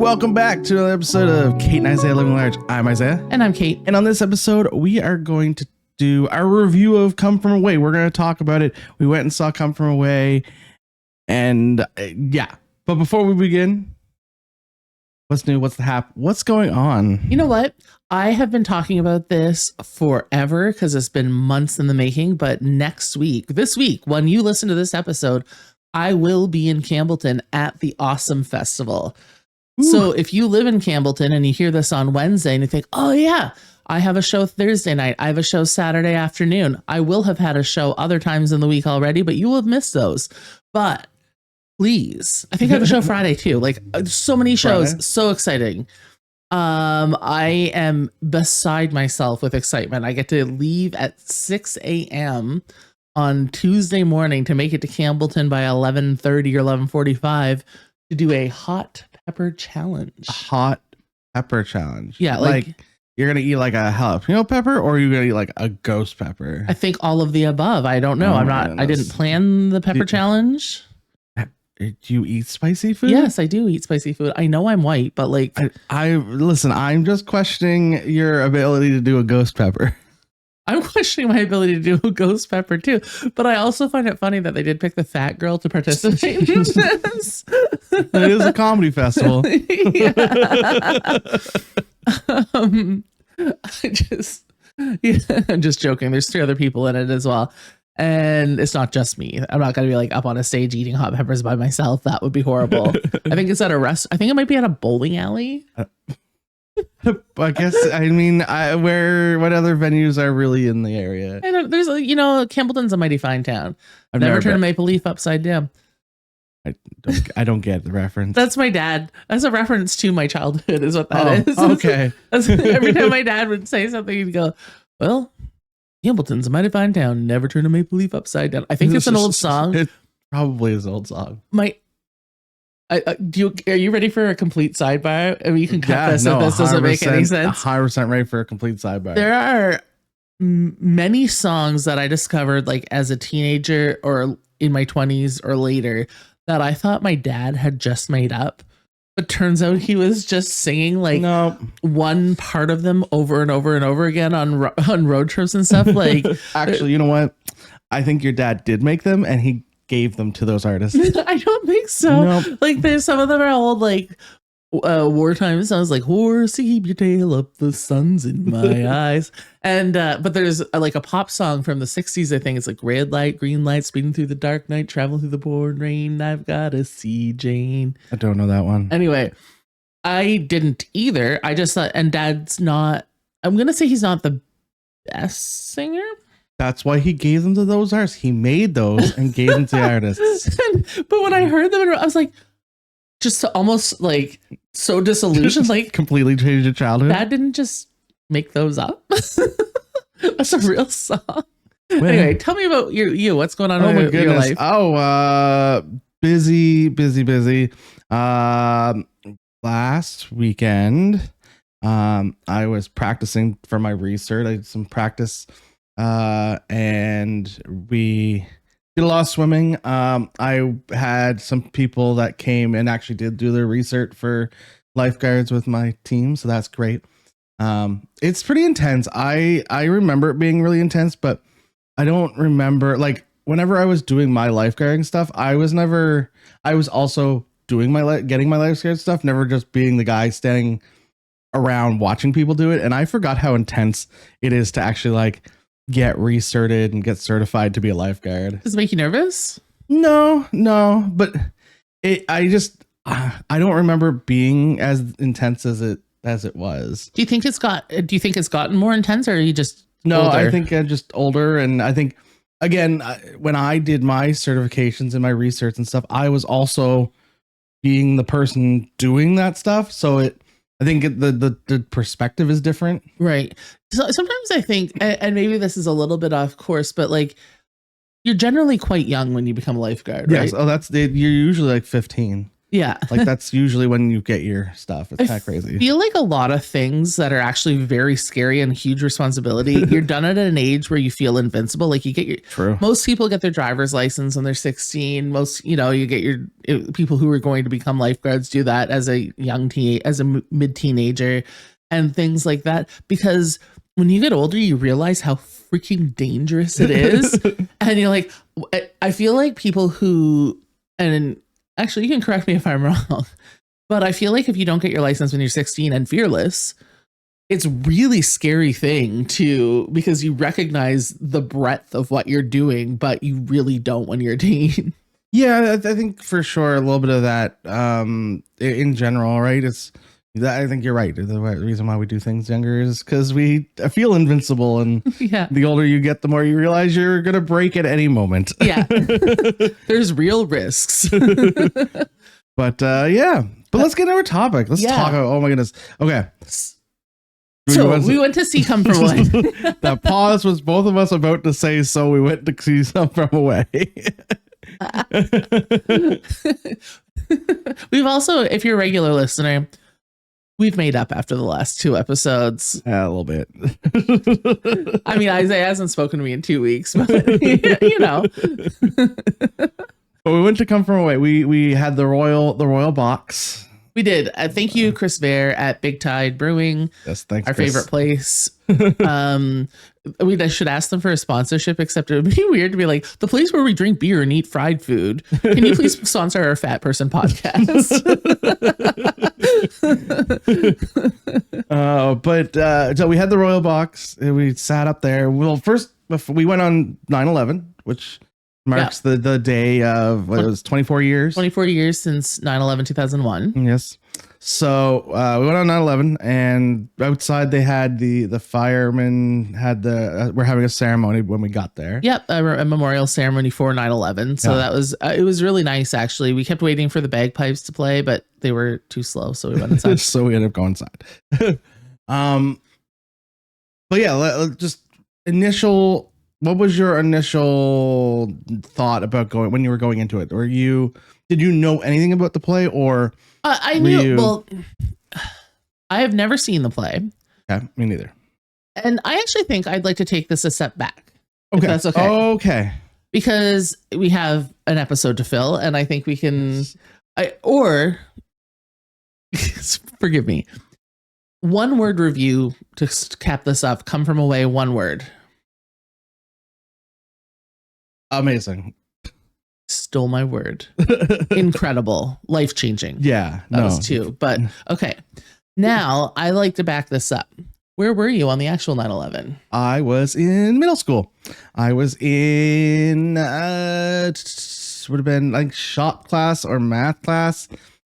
welcome back to another episode of Kate and Isaiah Living Large. I'm Isaiah. And I'm Kate. And on this episode, we are going to do our review of Come From Away. We're going to talk about it. We went and saw Come From Away. And yeah. But before we begin, what's new? What's the hap? What's going on? You know what? I have been talking about this forever because it's been months in the making. But this week, when you listen to this episode, I will be in Campbellton at the Awesome Festival. Ooh. So if you live in Campbellton and you hear this on Wednesday and you think, oh yeah, I have a show Thursday night, I have a show Saturday afternoon. I will have had a show other times in the week already, but you will have missed those. But please, I think I have a show Friday too. Like so many shows, Friday. So exciting. I am beside myself with excitement. I get to leave at 6 a.m. on Tuesday morning to make it to Campbellton by 11:30 or 11:45 to do a hot pepper challenge. A hot pepper challenge. Yeah, like you're gonna eat like a jalapeno pepper, or you're gonna eat like a ghost pepper. I think all of the above. I don't know. I didn't plan the pepper challenge. Do you eat spicy food? Yes, I do eat spicy food. I know I'm white, but like I listen. I'm just questioning your ability to do a ghost pepper. I'm questioning my ability to do a ghost pepper too, but I also find it funny that they did pick the fat girl to participate in this. It is a comedy festival. I'm just joking. There's 3 other people in it as well. And it's not just me. I'm not going to be like up on a stage eating hot peppers by myself. That would be horrible. I think it's at a I think it might be at a bowling alley. I guess, I mean, what other venues are really in the area? There's, Campbellton's a mighty fine town. I've never turned a maple leaf upside down. I don't get the reference. That's my dad. That's a reference to my childhood is what that is. Okay. Every time my dad would say something, he'd go, well, Campbellton's a mighty fine town. Never turn a maple leaf upside down. I think it's an old song. It probably is an old song. Are you ready for a complete sidebar? I mean, you can cut this if this doesn't make any sense. 100% ready for a complete sidebar. There are many songs that I discovered like as a teenager or in my 20s or later that I thought my dad had just made up. But turns out he was just singing like one part of them over and over and over again on road trips and stuff. Like, actually, you know what? I think your dad did make them and he gave them to those artists. I don't think so. Nope. Like there's some of them are old like wartime songs like horse keep your tail up, the sun's in my eyes. And but there's like a pop song from the 60s. I think it's like red light, green light, speeding through the dark night, traveling through the pouring rain, I've got to see Jane. I don't know that one. Anyway, I didn't either. I just thought, and Dad's not, I'm gonna say he's not the best singer. That's why he gave them to those artists. He made those and gave them to the artists. But when I heard them, I was like, just almost like so disillusioned. Like completely changed your childhood. Dad didn't just make those up. That's a real song. Anyway, tell me about you. What's going on in your life? Oh, busy. Last weekend, I was practicing for my research. I did some practice. And we did a lot of swimming. I had some people that came and actually did do their research for lifeguards with my team, so that's great. It's pretty intense. I remember it being really intense, but I don't remember like whenever I was doing my lifeguarding stuff, I was also doing getting my lifeguard stuff, never just being the guy standing around watching people do it. And I forgot how intense it is to actually like get recerted and get certified to be a lifeguard. Does it make you nervous? No, but I don't remember being as intense as it was. Do you think it's gotten more intense, or are you just older? I think I'm just older. And I think again, when I did my certifications and my research and stuff, I was also being the person doing that stuff. So I think the perspective is different. Right. So sometimes I think, and maybe this is a little bit off course, but like you're generally quite young when you become a lifeguard, right? Yes. Oh, you're usually like 15. Yeah. Like that's usually when you get your stuff. It's kind of crazy. I feel like a lot of things that are actually very scary and huge responsibility, you're done at an age where you feel invincible. Like you get your, True. most people get their driver's license when they're 16. Most, you get your people who are going to become lifeguards do that as a as a mid-teenager and things like that. Because when you get older, you realize how freaking dangerous it is. And you're like, I feel like people who, and actually, you can correct me if I'm wrong, but I feel like if you don't get your license when you're 16 and fearless, it's really scary thing because you recognize the breadth of what you're doing, but you really don't when you're a teen. Yeah, I think for sure a little bit of that in general, right? I think you're right. The reason why we do things younger is because we feel invincible, and yeah. The older you get, the more you realize you're gonna break at any moment. Yeah, there's real risks. But let's get into our topic. Let's talk about. Oh my goodness. Okay. So we went to see Come From Away. That pause was both of us about to say. So we went to see Come From Away. We've also, if you're a regular listener, we've made up after the last 2 episodes. A little bit. I mean, Isaiah hasn't spoken to me in 2 weeks, but But we went to Come From Away. We had the royal box. We did. Thank you, Chris Bear at Big Tide Brewing. Yes, thanks. Our Chris. favorite place. We should ask them for a sponsorship, except it would be weird to be like, the place where we drink beer and eat fried food. Can you please sponsor our Fat Person podcast? So we had the royal box and we sat up there. Well, first we went on 9/11, which marks the day of what it was 24 years. 24 years since 9/11 2001. Yes. So we went on 9/11, and outside they had the firemen had we're having a ceremony when we got there. Yep, a memorial ceremony for 9/11. So that was it was really nice actually. We kept waiting for the bagpipes to play, but they were too slow, so we went inside. So we ended up going inside. But yeah, just initial. What was your initial thought about going when you were going into it? Did you know anything about the play, or I knew? Well, I have never seen the play. Yeah, me neither. And I actually think I'd like to take this a step back. Okay, if that's okay. Okay, because we have an episode to fill, and I think we can. Forgive me. 1 word review to cap this up. Come From Away. 1 word. Amazing. Stole my word. Incredible. Life-changing. Yeah. That was 2. But okay. Now I like to back this up. Where were you on the actual 9/11? I was in middle school. I was in would have been like shop class or math class.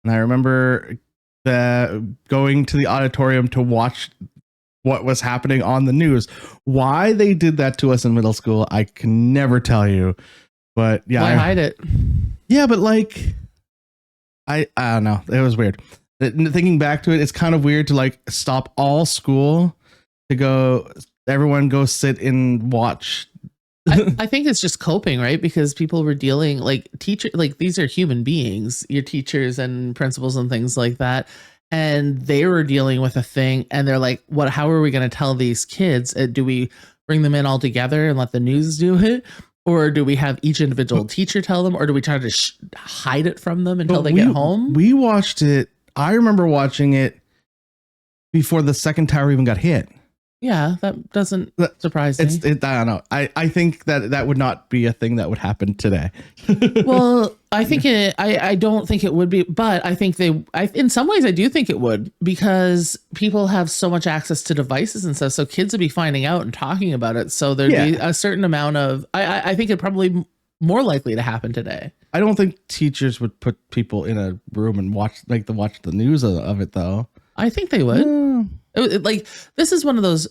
And I remember going to the auditorium to watch what was happening on the news. Why they did that to us in middle school, I can never tell you. But yeah, why hide it? Yeah, but like, I don't know. It was weird. Thinking back to it, it's kind of weird to like stop all school to everyone go sit and watch. I think it's just coping, right? Because people were dealing these are human beings, your teachers and principals and things like that. And they were dealing with a thing, and they're like, how are we going to tell these kids? Do we bring them in all together and let the news do it? Or do we have each individual teacher tell them? Or do we try to hide it from them until they get home? We watched it. I remember watching it before the second tower even got hit. Yeah, that doesn't surprise me. I don't know. I think that would not be a thing that would happen today. Well, I think I don't think it would be, but I think in some ways I do think it would, because people have so much access to devices and stuff. So kids would be finding out and talking about it. So there'd be a certain amount of, I think it'd probably more likely to happen today. I don't think teachers would put people in a room and watch the news of it though. I think they would. This is one of those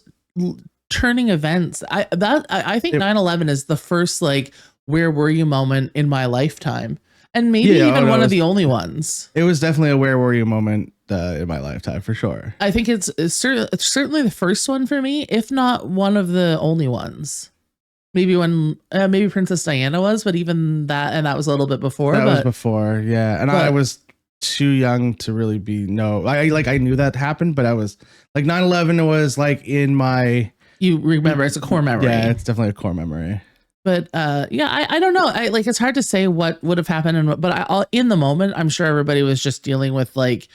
turning events. I think 9/11 is the first where were you moment in my lifetime, and maybe even one of the only ones. It was definitely a where were you moment in my lifetime for sure. I think it's certainly the first one for me, if not one of the only ones. Maybe when maybe Princess Diana was, but even that, and that was a little bit before. That was before, yeah. And I was too young to really I knew that happened, but I was like 9/11 was like in my. You remember it's a core memory. Yeah, it's definitely a core memory. But I don't know. I like it's hard to say what would have happened but in the moment, I'm sure everybody was just dealing with like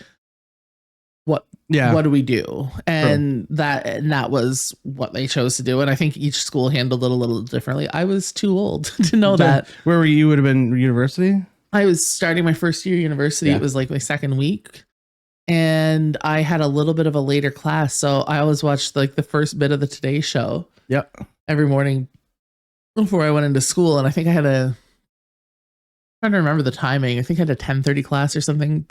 what do we do? And that was what they chose to do. And I think each school handled it a little differently. I was too old to know that. Where were you? Would have been university? I was starting my first year university. Yeah. It was like my second week. And I had a little bit of a later class. So I always watched like the first bit of the Today Show. Yep. Every morning before I went into school. And I think I had I'm trying to remember the timing. I think I had a 10:30 class or something.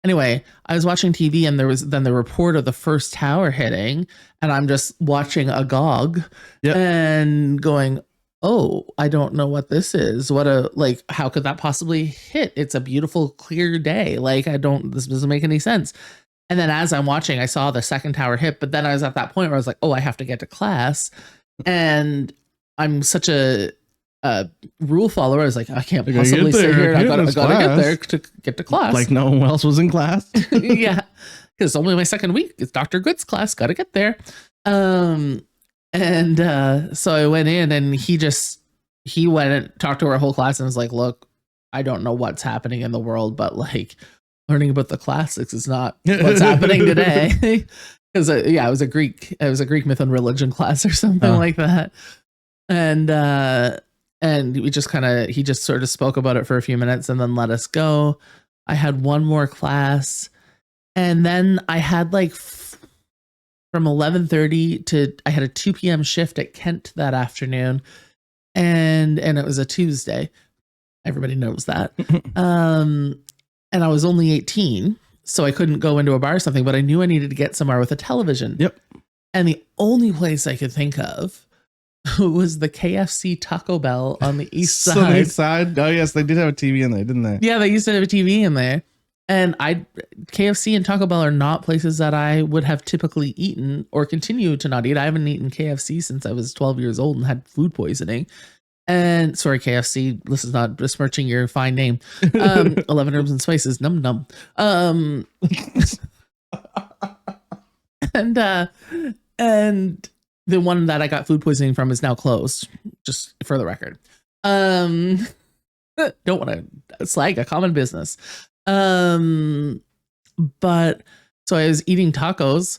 Anyway, I was watching TV and there was then the report of the first tower hitting, and I'm just watching agog and going, oh, I don't know what this is. How could that possibly hit? It's a beautiful, clear day. This doesn't make any sense. And then as I'm watching, I saw the second tower hit, but then I was at that point where I was like, oh, I have to get to class. And I'm such a rule follower. I was like, I can't possibly sit here. I gotta get there to get to class. Like no one else was in class. Yeah, because only my second week. It's Dr. Good's class. Got to get there. So I went in, and he went and talked to our whole class and was like, look, I don't know what's happening in the world, but like learning about the classics is not what's happening today. Because it was a Greek myth and religion class or something like that. And he just sort of spoke about it for a few minutes and then let us go. I had one more class, and then I had like from 11:30 to I had a 2 p.m. shift at Kent that afternoon, and it was a Tuesday. Everybody knows that. And I was only 18, so I couldn't go into a bar or something, but I knew I needed to get somewhere with a television. Yep. And the only place I could think of was the KFC Taco Bell on the east side. On the east side? Oh, yes, they did have a TV in there, didn't they? Yeah, they used to have a TV in there. And KFC and Taco Bell are not places that I would have typically eaten or continue to not eat. I haven't eaten KFC since I was 12 years old and had food poisoning. And sorry, KFC, this is not besmirching your fine name. 11 Herbs and Spices, num num. And the one that I got food poisoning from is now closed, just for the record. Don't want to slag a common business. But so I was eating tacos,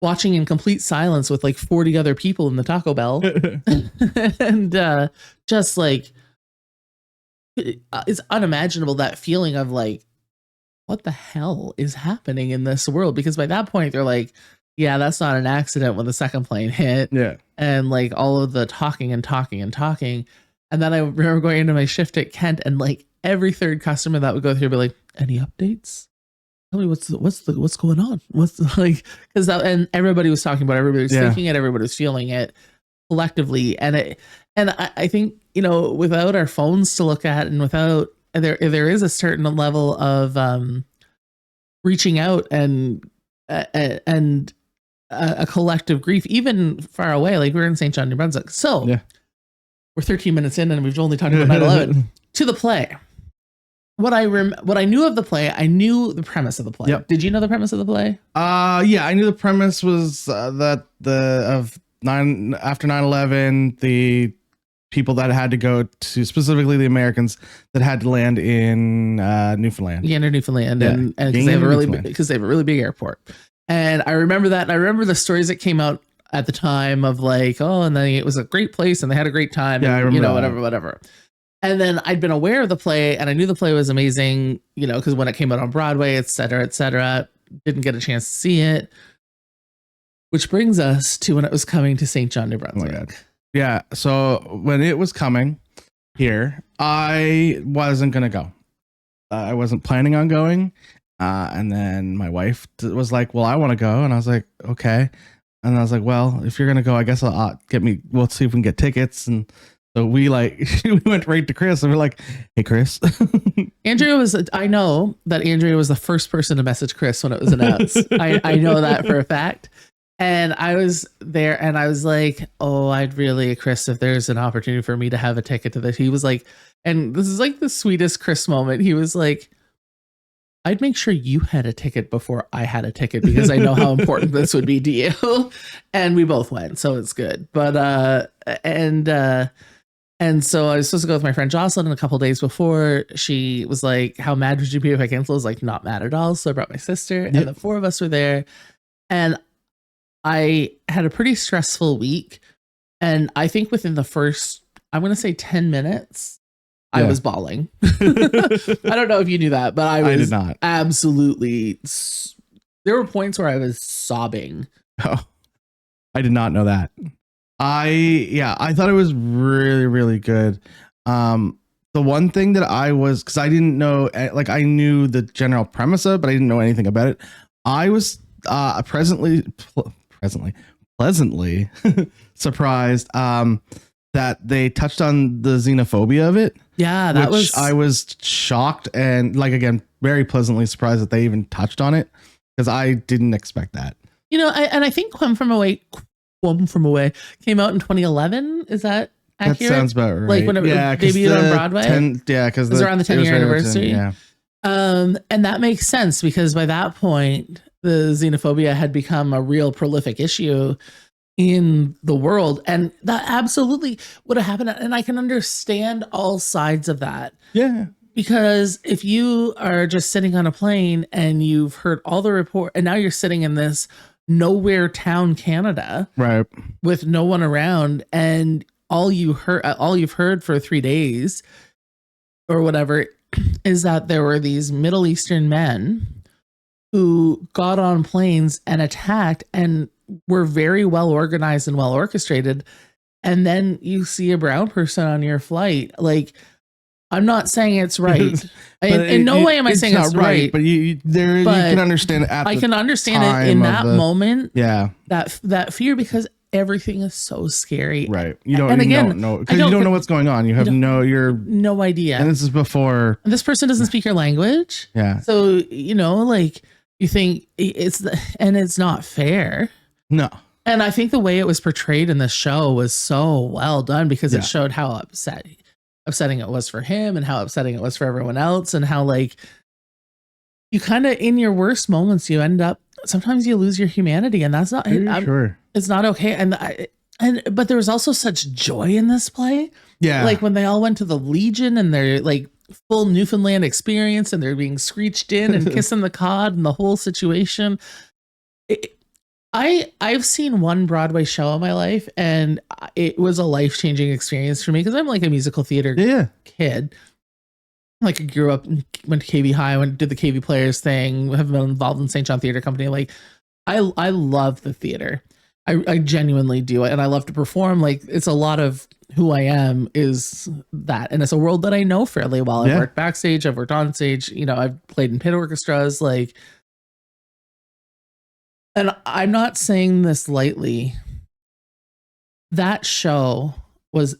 watching in complete silence with like 40 other people in the Taco Bell. And just like, it's unimaginable, that feeling of like, what the hell is happening in this world? Because by that point, they're like, yeah, that's not an accident when the second plane hit. Yeah. And like all of the talking. And then I remember going into my shift at Kent, and like every third customer that would go through would be like, any updates? Tell me what's going on? And everybody was talking about it, everybody was thinking it, everybody was feeling it collectively. And I think, without our phones to look at, and without there is a certain level of reaching out and a collective grief, even far away. Like we're in St. John, New Brunswick. So we're 13 minutes in and we've only talked about 9/11 to the play. What I knew of the play, I knew the premise of the play. Yep. Did you know the premise of the play? Yeah, I knew the premise was that after 9/11, the people that had to go to, specifically the Americans that had to land in Newfoundland. Gander, Newfoundland, and because they have a really big airport. And I remember that, and I remember the stories that came out at the time of like, oh, and then it was a great place and they had a great time. Yeah, and, I remember whatever. And then I'd been aware of the play, and I knew the play was amazing, because when it came out on Broadway, et cetera, didn't get a chance to see it. Which brings us to when it was coming to St. John, New Brunswick. Oh my God. Yeah. So when it was coming here, I wasn't going to go. I wasn't planning on going. And then my wife was like, well, I want to go. And I was like, okay. And I was like, well, if you're going to go, I guess we'll see if we can get tickets. And so we went right to Chris and we're like, hey, Chris. I know that Andrea was the first person to message Chris when it was announced. I know that for a fact. And I was there and I was like, oh, Chris, if there's an opportunity for me to have a ticket to this. He was like, and this is like the sweetest Chris moment. He was like, I'd make sure you had a ticket before I had a ticket because I know how important this would be to you. And we both went, so it's good. But and so I was supposed to go with my friend Jocelyn, and a couple days before, she was like, "How mad would you be if I canceled?" I was like, "Not mad at all." So I brought my sister, and the four of us were there. And I had a pretty stressful week. And I think within the first, I'm going to say 10 minutes, I was bawling. I don't know if you knew that, but I did not. Absolutely. There were points where I was sobbing. Oh, I did not know that. I thought it was really, really good. The one thing that because I didn't know, like I knew the general premise of it, but I didn't know anything about it. I was pleasantly surprised that they touched on the xenophobia of it. Yeah, I was shocked and, like, again, very pleasantly surprised that they even touched on it, because I didn't expect that. You know, I think Come From Away came out in 2011. Is that accurate? That sounds about right. Like when it debuted on Broadway? Because it was around the 10-year anniversary. Yeah. And that makes sense because by that point, the xenophobia had become a real prolific issue in the world. And that absolutely would have happened. And I can understand all sides of that. Yeah. Because if you are just sitting on a plane and you've heard all the report, and now you're sitting in this nowhere town, Canada, right, with no one around, and all you've heard for 3 days or whatever is that there were these Middle Eastern men who got on planes and attacked and were very well organized and well orchestrated. And then you see a brown person on your flight. Like, I'm not saying it's right. In no way am I saying it's right. But you can understand it. I can understand it in that moment. Yeah. That fear, because everything is so scary. Right. You don't know, because you don't know what's going on. You have no idea. And this is before. And this person doesn't speak your language. Yeah. So, like, you think it's not fair. No. And I think the way it was portrayed in the show was so well done, because it showed how upsetting it was for him and how upsetting it was for everyone else, and how, like, you kind of, in your worst moments, you end up, sometimes you lose your humanity, and that's not it's not okay. But there was also such joy in this play. Yeah. Like when they all went to the Legion and they're like full Newfoundland experience, and they're being screeched in and kissing the cod and the whole situation. I've seen one Broadway show in my life, and it was a life-changing experience for me, because I'm like a musical theater kid. Like, I grew up, went to KV High, did the KV Players thing, have been involved in St. John Theater Company. Like, I love the theater. I genuinely do. And I love to perform. Like, it's a lot of who I am is that. And it's a world that I know fairly well. I've worked backstage, I've worked on stage, I've played in pit orchestras, like. And I'm not saying this lightly. That show was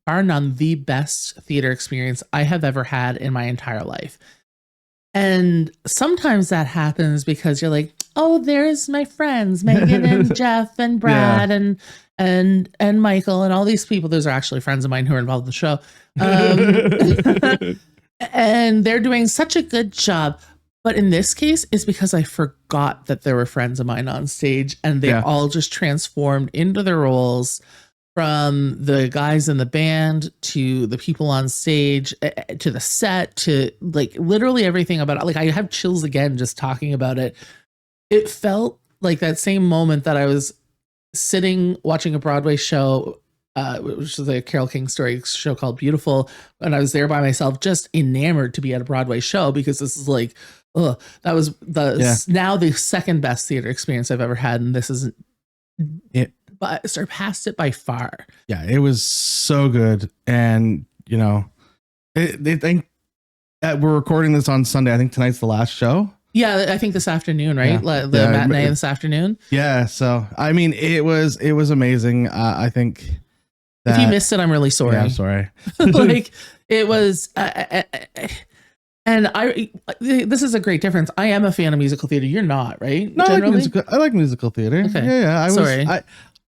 bar none, the best theater experience I have ever had in my entire life. And sometimes that happens because you're like, oh, there's my friends, Megan and Jeff and Brad and Michael and all these people. Those are actually friends of mine who are involved in the show. And they're doing such a good job. But in this case, it's because I forgot that there were friends of mine on stage, and they all just transformed into their roles, from the guys in the band to the people on stage to the set to, like, literally everything about it. Like, I have chills again just talking about it. It felt like that same moment that I was sitting watching a Broadway show, which is a Carole King story show called Beautiful, and I was there by myself, just enamored to be at a Broadway show, because this is like, that was now the second best theater experience I've ever had, and this isn't it, but surpassed it by far. Yeah, it was so good. And they think that we're recording this on Sunday. I think tonight's the last show. Yeah, I think this afternoon, right? The matinee this afternoon. Yeah, so I mean, it was amazing. I think if you missed it, I'm really sorry. Yeah, I'm sorry. Like, it was. And this is a great difference. I am a fan of musical theater. You're not, right? No, I like musical theater. Okay. Yeah.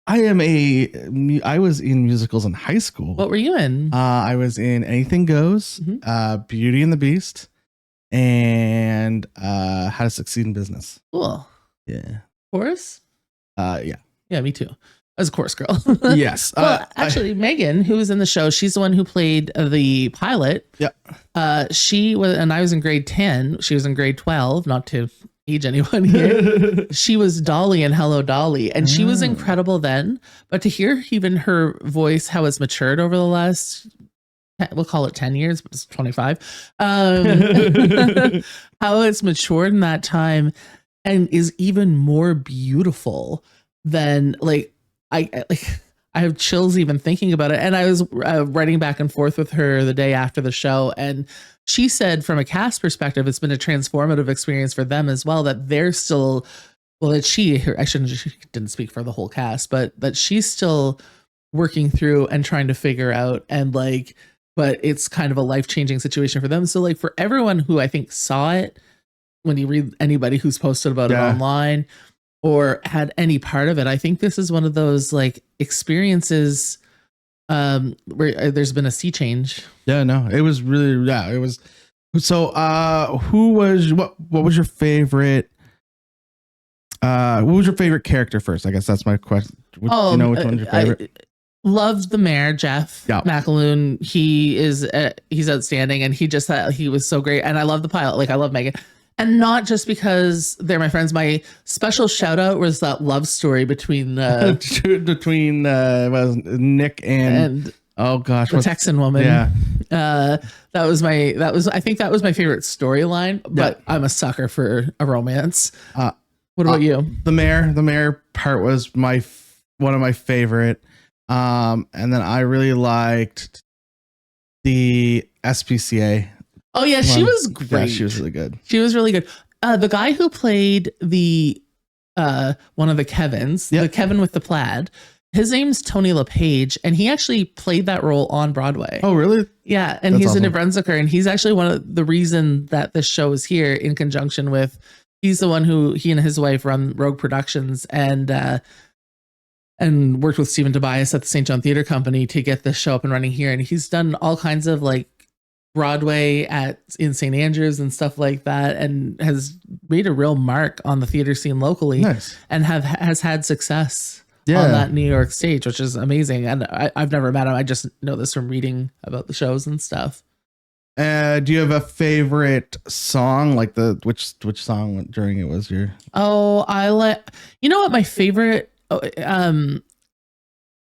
I was in musicals in high school. What were you in? I was in Anything Goes, Beauty and the Beast, and How to Succeed in Business. Cool. Yeah. Chorus? Yeah. Yeah, me too. As a chorus girl. Yes. Well, actually, Megan, who was in the show, she's the one who played the pilot. Yeah. She was, and I was in grade 10. She was in grade 12, not to age anyone here. She was Dolly in Hello Dolly, and she was incredible then. But to hear even her voice, how it's matured over the last, we'll call it 10 years, but it's 25. How it's matured in that time and is even more beautiful than like, I have chills even thinking about it. And I was writing back and forth with her the day after the show, and she said from a cast perspective, it's been a transformative experience for them as well, that they're still, well, that she didn't speak for the whole cast, but that she's still working through and trying to figure out, and like, but it's kind of a life-changing situation for them. So like for everyone who I think saw it, when you read anybody who's posted about it online or had any part of it, I think this is one of those like experiences where there's been a sea change. Yeah, no, it was really, it was. So who was, what was your favorite, what was your favorite character first? I guess that's my question. You know which one's your favorite? Loved the mayor, Jeff McAloon. He's outstanding, and he was so great. And I love the pilot. Like I love Megan. And not just because they're my friends. My special shout out was that love story between Nick and oh gosh, the Texan woman. Yeah. I think that was my favorite storyline, but I'm a sucker for a romance. What about you? The mayor part was one of my favorite. And then I really liked the SPCA. Oh yeah, she was great. Yeah, she was really good. She was really good. The guy who played the one of the Kevins, the Kevin with the plaid, his name's Tony LePage, and he actually played that role on Broadway. Oh really? Yeah, and he's a New Brunswicker, and he's actually one of the reason that this show is here in conjunction with. He's the one he and his wife run Rogue Productions and worked with Stephen Tobias at the St. John Theatre Company to get this show up and running here, and he's done all kinds of like Broadway in St. Andrews and stuff like that, and has made a real mark on the theater scene locally. Nice. And has had success on that New York stage, which is amazing. And I've never met him. I just know this from reading about the shows and stuff. Do you have a favorite song? Like which song during it was your? Oh, you know what my favorite.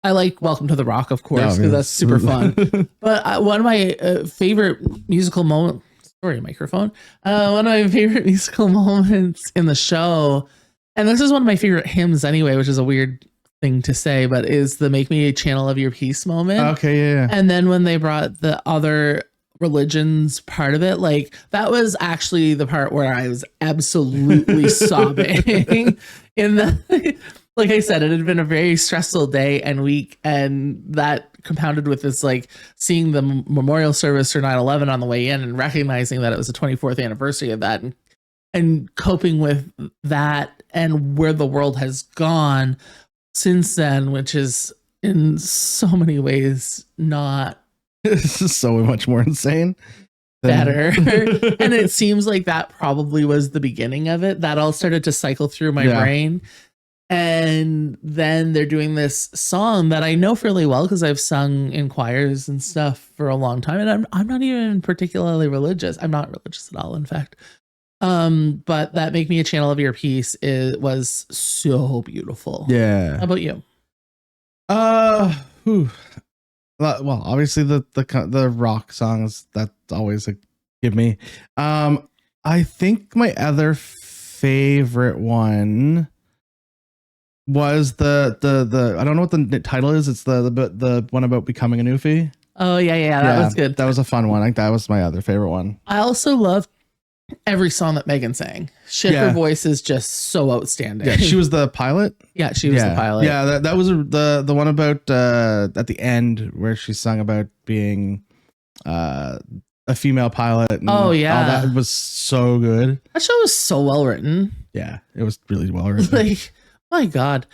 I like Welcome to the Rock, of course, because that's super fun. But one of my favorite musical moments, one of my favorite musical moments in the show, and this is one of my favorite hymns anyway, which is a weird thing to say, but is the Make Me a Channel of Your Peace moment. Okay, yeah. And then when they brought the other religions part of it, like that was actually the part where I was absolutely sobbing in the... Like I said, it had been a very stressful day and week, and that compounded with this, like seeing the memorial service for 9/11 on the way in and recognizing that it was the 24th anniversary of that, and coping with that and where the world has gone since then, which is in so many ways not so much more insane. Better. And it seems like that probably was the beginning of it. That all started to cycle through my brain. And then they're doing this song that I know fairly well because I've sung in choirs and stuff for a long time. And I'm not even particularly religious. I'm not religious at all, in fact. But that Make Me a Channel of Your Peace was so beautiful. Yeah. How about you? Well, obviously the rock songs, that's always a give me. I think my other favorite one was the I don't know what the title is. It's the one about becoming a Newfie. Oh yeah, that was good. That was a fun one. I think that was my other favorite one. I also loved every song that Megan sang. Her voice is just so outstanding. Yeah, she was the pilot. Yeah, she was the pilot. Yeah, that was the one about at the end where she sung about being a female pilot. And that was so good. That show was so well written. Yeah, it was really well written. Like My God,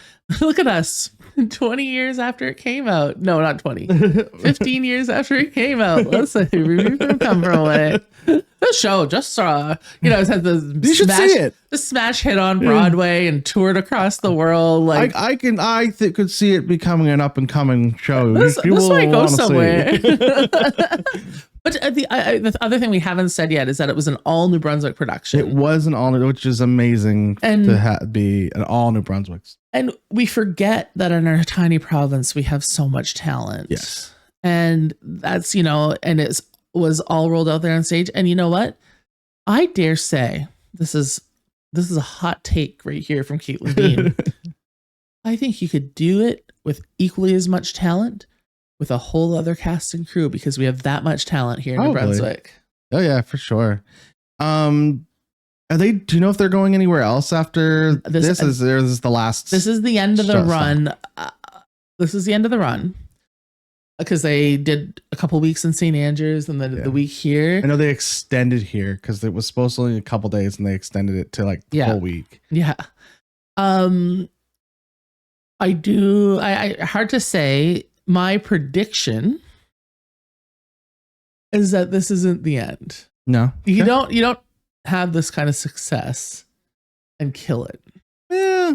look at us. 20 years after it came out. No, not 20. 15 years after it came out. Let's say review from Come From Away. The show just it had You should see it. The smash hit on Broadway and toured across the world. Like I could see it becoming an up and coming show. This might go somewhere. See. But the other thing we haven't said yet is that it was an all New Brunswick production. It was an all New, which is amazing to be an all New Brunswick. And we forget that in our tiny province, we have so much talent. Yes. And that's, and it was all rolled out there on stage. And you know what? I dare say, this is a hot take right here from Caitlin Dean. I think you could do it with equally as much talent with a whole other cast and crew, because we have that much talent here in New Brunswick. Oh yeah, for sure. Do you know if they're going anywhere else after this? Is this the last? This is the end of the run. This is the end of the run, because they did a couple weeks in St. Andrews and then the week here. I know they extended here because it was supposed to only a couple days, and they extended it to like the whole week. Yeah. I hard to say. My prediction is that this isn't the end. No, okay. You don't have this kind of success and kill it. Yeah,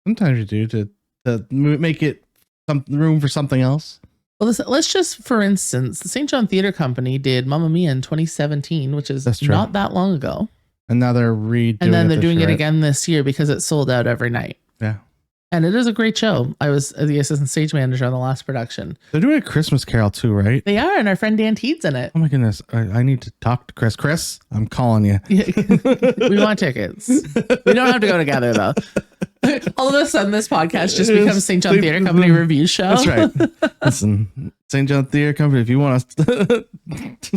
sometimes you do to make it some room for something else. Well, listen, let's just, for instance, the St. John Theatre Company did Mamma Mia in 2017, which is not that long ago. And now they're redoing it. And then they're doing it again this year because it's sold out every night. Yeah. And it is a great show. I was the assistant stage manager on the last production. They're doing a Christmas Carol too, right? They are, and our friend Dan Teed's in it. Oh my goodness. I need to talk to Chris. Chris, I'm calling you. We want tickets. We don't have to go together, though. All of a sudden, this podcast just becomes St. John Theatre Company review show. That's right. Listen, St. John Theatre Company, if you want us to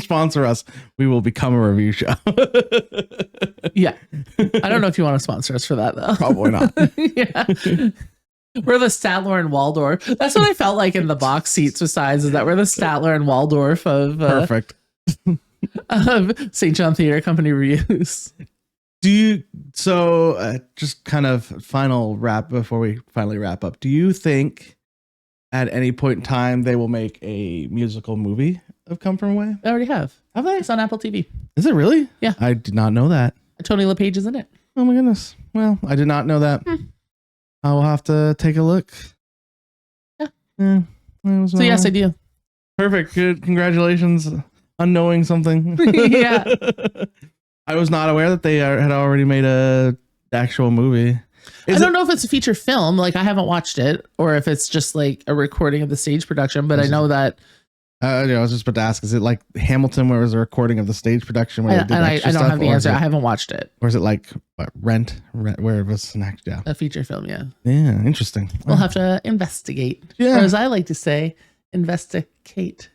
sponsor us, we will become a review show. Yeah. I don't know if you want to sponsor us for that, though. Probably not. Yeah. We're the Statler and Waldorf. That's what I felt like in the box seats besides, is that we're the Statler and Waldorf of perfect of St. John Theatre Company reviews. Just kind of final wrap before we finally wrap up. Do you think at any point in time they will make a musical movie of Come From Away? They already have. Have they? It's on Apple TV. Is it really? Yeah. I did not know that. Tony LePage is in it. Oh my goodness. Well, I did not know that. I will have to take a look. Yeah. So yes, I do. Perfect. Good. Congratulations on knowing something. Yeah. I was not aware that they had already made a actual movie. I don't know if it's a feature film. Like, I haven't watched it, or if it's just like a recording of the stage production. But I know that. I was just about to ask: is it like Hamilton, where it was a recording of the stage production? Where I don't have the answer. I haven't watched it. Or is it like Rent, where it was an act? Yeah, a feature film. Yeah. Yeah, interesting. We'll have to investigate. Yeah, or as I like to say, investigate.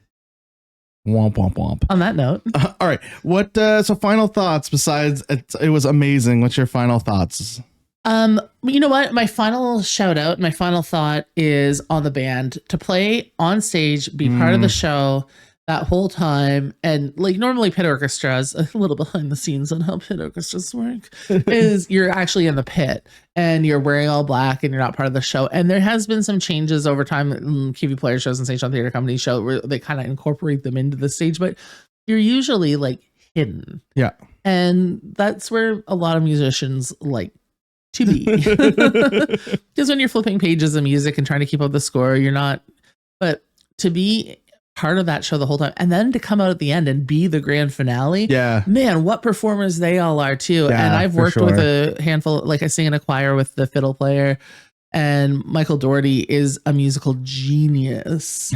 Womp womp womp. On that note, all right. What? So, final thoughts. Besides, it was amazing. What's your final thoughts? You know what? My final shout out, my final thought is on the band to play on stage, be part of the show that whole time. And like normally pit orchestras, a little behind the scenes on how pit orchestras work, is you're actually in the pit and you're wearing all black and you're not part of the show. And there has been some changes over time in QV player shows and St. John Theatre Company show where they kind of incorporate them into the stage, but you're usually like hidden. Yeah. And that's where a lot of musicians like to be, because when you're flipping pages of music and trying to keep up the score, you're not, but to be part of that show the whole time and then to come out at the end and be the grand finale. Yeah, man, what performers they all are too. Yeah, and I've worked with a handful, like I sing in a choir with the fiddle player, and Michael Doherty is a musical genius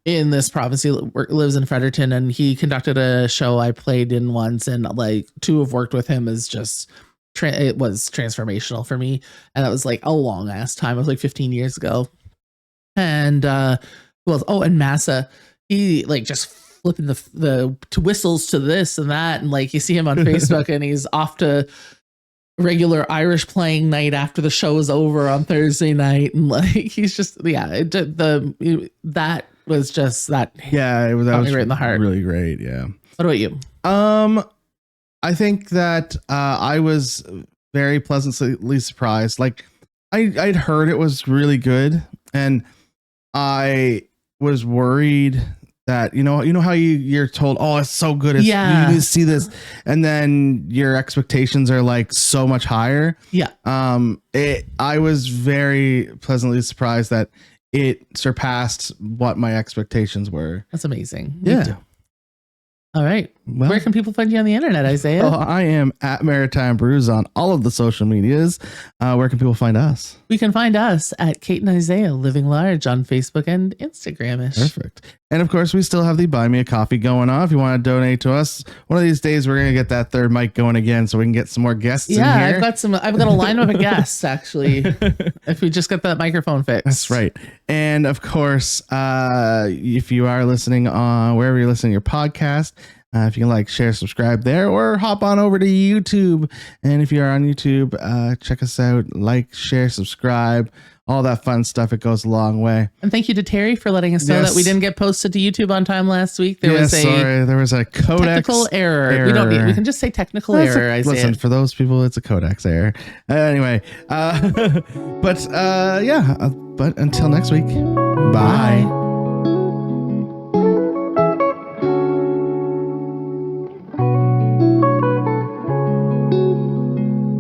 in this province. He lives in Fredericton, and he conducted a show I played in once, and like to have worked with him is just it was transformational for me. And that was like a long ass time. It was like 15 years ago. And and Massa, he like just flipping the whistles to this and that, and like you see him on Facebook and he's off to regular Irish playing night after the show is over on Thursday night, and like he's just that was just that. Yeah, it was right in the heart. Really great. Yeah. What about you? I think that I was very pleasantly surprised. Like, I'd heard it was really good, and I was worried that you know how you're told, oh, it's so good, you need to see this, and then your expectations are like so much higher. I was very pleasantly surprised that it surpassed what my expectations were. That's amazing. Yeah. All right. Well, where can people find you on the internet, Isaiah? Oh, I am at Maritime Brews on all of the social medias. Where can people find us? We can find us at Kate and Isaiah Living Large on Facebook and Instagram-ish. Perfect. And of course, we still have the Buy Me a Coffee going on. If you want to donate to us, one of these days we're going to get that third mic going again so we can get some more guests in here. I've got a lineup of guests, actually, if we just get that microphone fixed. That's right. And of course, if you are listening on wherever you're listening to your podcast, if you can like, share, subscribe there, or hop on over to YouTube. And if you are on YouTube, check us out, like, share, subscribe, all that fun stuff. It goes a long way. And thank you to Terry for letting us know that we didn't get posted to YouTube on time last week. There was a codex technical error. We can just say technical error. Listen, for those people, it's a codex error. Anyway, but until next week, bye.